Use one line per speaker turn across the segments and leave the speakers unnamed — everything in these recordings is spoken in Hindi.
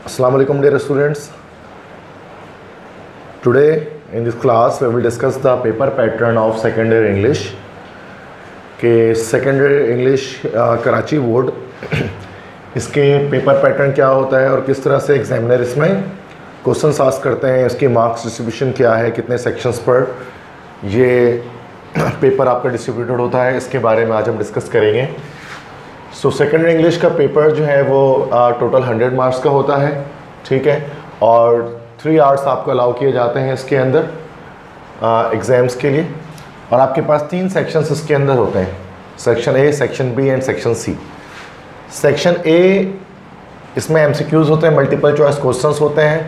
Assalamu alaikum dear students. Today in this class we will discuss the paper pattern of secondary English के secondary English कराची बोर्ड इसके पेपर पैटर्न क्या होता है और किस तरह से एग्जामिनर इसमें क्वेश्चन आस्क करते हैं, इसकी मार्क्स डिस्ट्रीब्यूशन क्या है, कितने सेक्शंस पर ये पेपर आपका डिस्ट्रीब्यूटेड होता है, इसके बारे में आज हम डिस्कस करेंगे। सो सेकेंडरी इंग्लिश का पेपर जो है वो टोटल 100 मार्क्स का होता है, ठीक है, और 3 आवर्स आपको अलाउ किए जाते हैं इसके अंदर एग्ज़ाम्स के लिए। और आपके पास 3 सेक्शंस इसके अंदर होते हैं, section A, section B and section C. Section A इसमें एमसीक्यूज़ होते हैं, मल्टीपल चॉइस क्वेश्चंस होते हैं,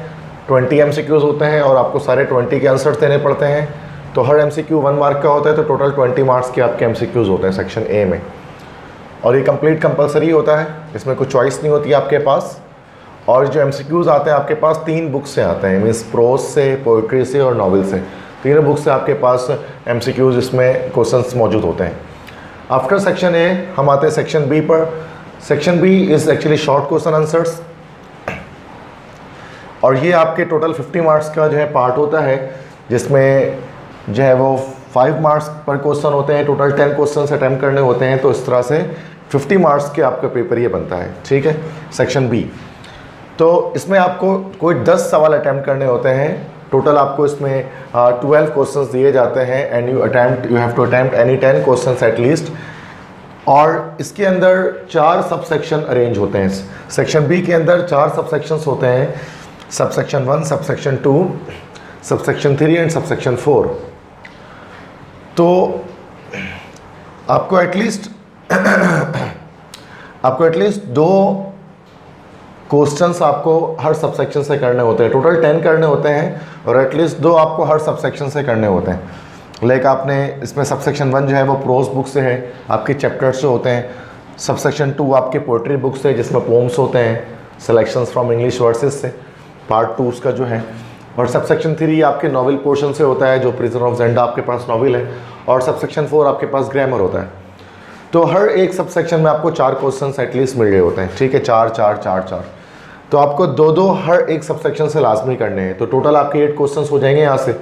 20 एमसीक्यूज़ होते हैं और आपको सारे 20 के आंसर्स देने पड़ते हैं। तो हर एमसीक्यू 1 मार्क का होता है, तो टोटल 20 मार्क्स के आपके एमसीक्यूज़ होते हैं सेक्शन ए में। और ये कंप्लीट कंपलसरी होता है, इसमें कुछ चॉइस नहीं होती आपके पास। और जो एमसीक्यूज़ आते हैं आपके पास 3 बुक से आते हैं, मीन्स प्रोज से, पोइट्री से और नॉवल से। तीनों बुक से आपके पास एमसीक्यूज़ इसमें क्वेश्चंस मौजूद होते हैं। आफ्टर सेक्शन ए हम आते हैं सेक्शन बी पर। Section B is actually short question answers और ये आपके टोटल 50 मार्क्स का जो है पार्ट होता है, जिसमें जो है वो 5 मार्क्स पर क्वेश्चन होते हैं, टोटल 10 क्वेश्चन अटैम्प्ट करने होते हैं। तो इस तरह से 50 मार्क्स के आपका पेपर ये बनता है, ठीक है, सेक्शन बी। तो इसमें आपको कोई 10 सवाल अटैम्प्ट करने होते हैं। टोटल आपको इसमें 12 क्वेश्चंस दिए जाते हैं and you have to attempt any 10 questions at least. और इसके अंदर 4 सब सेक्शन अरेंज होते हैं। सेक्शन बी के अंदर 4 सब सेक्शंस होते हैं, sub section 1, sub section 2, sub section 3 and sub section 4। तो आपको एटलीस्ट 2 क्वेश्चंस आपको हर सब सेक्शन से करने होते हैं। टोटल 10 करने होते हैं और एटलीस्ट 2 आपको हर सब सेक्शन से करने होते हैं। लाइक आपने इसमें सब सेक्शन 1 जो है वो प्रोज बुक से है, आपके चैप्टर्स जो होते हैं। सब सेक्शन 2 आपके पोइट्री बुक से, जिसमें पोम्स होते हैं, सिलेक्शंस फ्रॉम इंग्लिश वर्सेस से, पार्ट 2 उसका जो है। और सब सेक्शन 3 आपके नॉवल पोर्शन से होता है, जो प्रिजन ऑफ जेंडा आपके पास नॉवल है। और सब सेक्शन 4 आपके पास ग्रामर होता है। तो हर एक सब सेक्शन में आपको 4 क्वेश्चन एटलीस्ट मिल रहे होते हैं, ठीक है, 4 4 4 4। तो आपको 2 हर एक सब सेक्शन से लाजमी करने हैं। तो टोटल आपके 8 क्वेश्चन हो जाएंगे यहाँ से।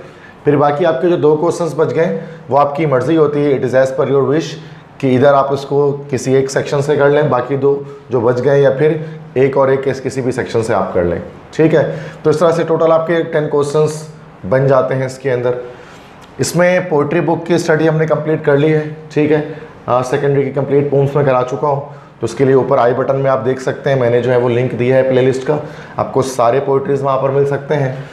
फिर बाकी आपके जो 2 क्वेश्चन बच गए वो आपकी मर्ज़ी होती है, it is as per your wish, कि इधर आप इसको किसी एक सेक्शन से कर लें, बाकी 2 जो बच गए, या फिर एक और एक किसी भी सेक्शन से आप कर लें, ठीक है। तो इस तरह से टोटल आपके 10 क्वेश्चंस बन जाते हैं इसके अंदर। इसमें पोइट्री बुक की स्टडी हमने कंप्लीट कर ली है, ठीक है, सेकेंडरी की कंप्लीट पोम्स में करा चुका हूँ। तो उसके लिए ऊपर आई बटन में आप देख सकते हैं, मैंने जो है वो लिंक दिया है प्लेलिस्ट का, आपको सारे पोइट्रीज़ वहाँ पर मिल सकते हैं।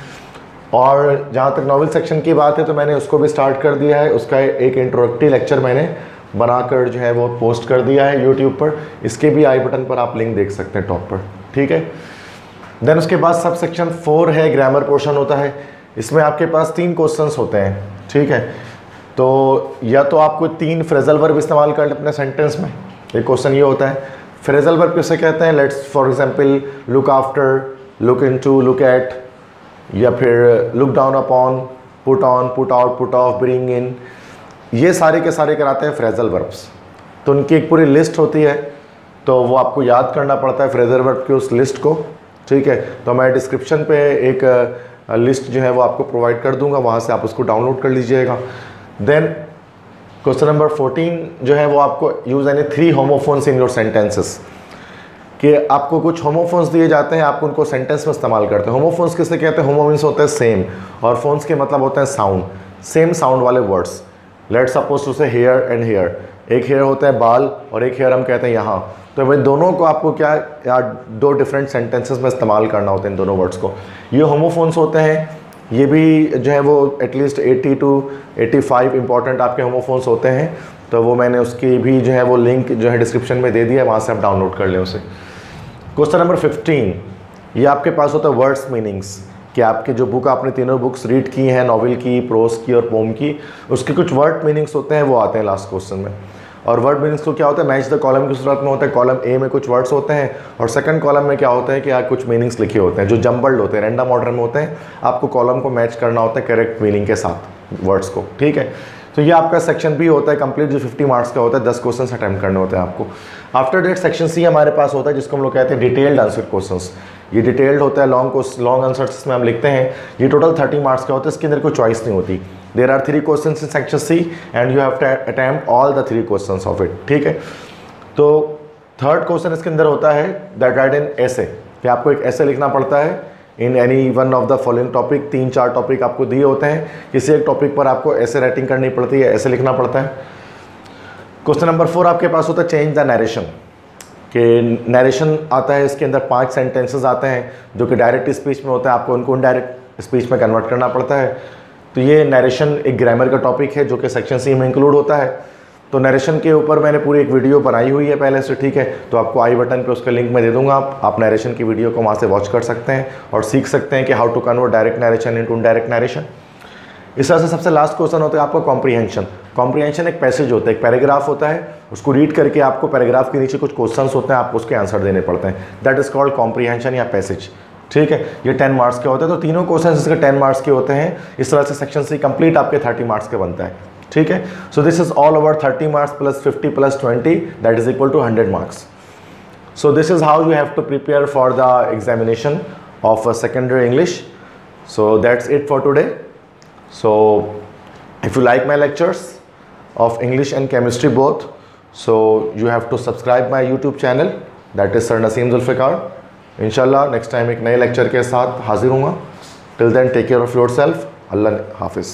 और जहाँ तक नॉवल सेक्शन की बात है तो मैंने उसको भी स्टार्ट कर दिया है, उसका एक इंट्रोडक्टरी लेक्चर मैंने बनाकर जो है वो पोस्ट कर दिया है यूट्यूब पर। इसके भी आई बटन पर आप लिंक देख सकते हैं टॉप पर, ठीक है। देन उसके बाद सब सेक्शन 4 है, ग्रामर पोर्शन होता है। इसमें आपके पास 3 क्वेश्चंस होते हैं, ठीक है। तो या तो आपको 3 फ्रेजल वर्ब इस्तेमाल कर लें अपने सेंटेंस में। एक क्वेश्चन ये होता है, फ्रेजल वर्ब किसे कहते हैं, let's for example look after, look into, look at, या फिर look down upon, put on, put out, put off, bring in, ये सारे के सारे कराते हैं फ्रेजल वर्ब्स। तो उनकी एक पूरी लिस्ट होती है, तो वो आपको याद करना पड़ता है फ्रेजल वर्ब की उस लिस्ट को, ठीक है। तो मैं डिस्क्रिप्शन पे एक लिस्ट जो है वो आपको प्रोवाइड कर दूंगा, वहाँ से आप उसको डाउनलोड कर लीजिएगा। देन क्वेश्चन नंबर 14 जो है वो आपको use any 3 homophones in your sentences, कि आपको कुछ होमोफोन्स दिए जाते हैं, आप उनको सेंटेंस में इस्तेमाल करते हैं। होमोफोन्स किसे कहते हैं, होमो मीन्स होता है सेम, और फोन्स के मतलब होते हैं साउंड, सेम साउंड वाले वर्ड्स। लेट्स सपोज टू से हेयर एंड हेयर, एक हेयर होता है बाल और एक हेयर हम कहते हैं यहाँ। तो भाई दोनों को आपको क्या यार 2 डिफरेंट सेंटेंसेस में इस्तेमाल करना होता है इन दोनों वर्ड्स को। ये होमोफोन्स होते हैं, ये भी जो है वो एटलीस्ट 80 to 85 इंपॉर्टेंट आपके होमोफोन्स होते हैं। तो वो मैंने उसकी भी जो है वो लिंक जो है डिस्क्रिप्शन में दे दिया है, वहाँ से आप डाउनलोड कर लें उसे। क्वेश्चन नंबर 15 ये आपके पास होता है वर्ड्स मीनिंग्स, कि आपके जो बुक आपने तीनों बुक्स रीड की हैं, नॉवल की, प्रोज की और पोम की, उसके कुछ वर्ड मीनिंग्स होते हैं, वो आते हैं लास्ट क्वेश्चन में। और वर्ड मीनिंग्स को क्या होता है, मैच द कॉलम की सूरत में होता है। कॉलम ए में कुछ वर्ड्स होते हैं और सेकंड कॉलम में क्या होता है कि यहाँ कुछ मीनिंग्स लिखे होते हैं जो जम्बल्ड होते हैं, रैंडम ऑर्डर में होते हैं। आपको कॉलम को मैच करना होता है करेक्ट मीनिंग के साथ वर्ड्स को, ठीक है। तो ये आपका सेक्शन बी होता है कंप्लीट, जो 50 मार्क्स का होता है, 10 क्वेश्चन अटैम्प्ट करने होते हैं आपको। आफ्टर दैट सेक्शन सी हमारे पास होता है, जिसको हम लोग कहते हैं डिटेल्ड आंसर क्वेश्चंस, ये डिटेल्ड होता है, लॉन्ग आंसर्स में हम लिखते हैं। ये टोटल 30 मार्क्स का होता है, इसके अंदर कोई चॉइस नहीं होती। There are 3 question in section C and you have to attempt all the 3 question of it, ठीक है। तो थर्ड क्वेश्चन इसके अंदर होता है दैट राइट इन ऐसे, कि आपको एक ऐसे लिखना पड़ता है in any one of the following topic. 3-4 topic आपको दिए होते हैं, किसी एक टॉपिक पर आपको ऐसे राइटिंग करनी पड़ती है, ऐसे लिखना पड़ता है। क्वेश्चन नंबर 4 आपके पास होता है चेंज द नरेशन, कि नरेशन आता है, इसके अंदर 5 सेंटेंसेस आते हैं जो कि डायरेक्ट स्पीच में होते हैं, आपको उनको इनडायरेक्ट स्पीच में कन्वर्ट करना पड़ता है। तो ये नरेशन एक ग्रामर का टॉपिक है जो कि सेक्शन सी में इंक्लूड होता है। तो नरेशन के ऊपर मैंने पूरी एक वीडियो बनाई हुई है पहले से, ठीक है, तो आपको आई बटन पे उसका लिंक मैं दे दूंगा, आप नरेशन की वीडियो को वहाँ से वॉच कर सकते हैं और सीख सकते हैं कि how to convert direct narration into indirect narration. इस तरह से सबसे लास्ट क्वेश्चन होता है आपका कॉम्प्रीहेंशन। कॉम्प्रीहेंशन एक पैसेज होता है, एक पैराग्राफ होता है, उसको रीड करके आपको पैराग्राफ के नीचे कुछ क्वेश्चंस होते हैं, आपको उसके आंसर देने पड़ते हैं। दैट इज कॉल्ड कॉम्प्रीहेंशन या पैसेज, ठीक है। ये 10 मार्क्स के होते हैं, तो तीनों क्वेश्चन इसके 10 मार्क्स के होते हैं। इस तरह से सेक्शन सी कंप्लीट आपके 30 मार्क्स के बनता है, ठीक है। So this is all over 30 marks plus 50 plus 20 that is equal to 100 marks. So this is how you have to prepare for the examination of secondary English. So that's it for today. So if you like my lectures of English and chemistry both, so you have to subscribe my YouTube channel, that is Sir Naseem Zulfikar. Inshallah next time एक नए lecture के साथ हाजिर हूँगा। Till then take care of yourself. Allah Hafiz.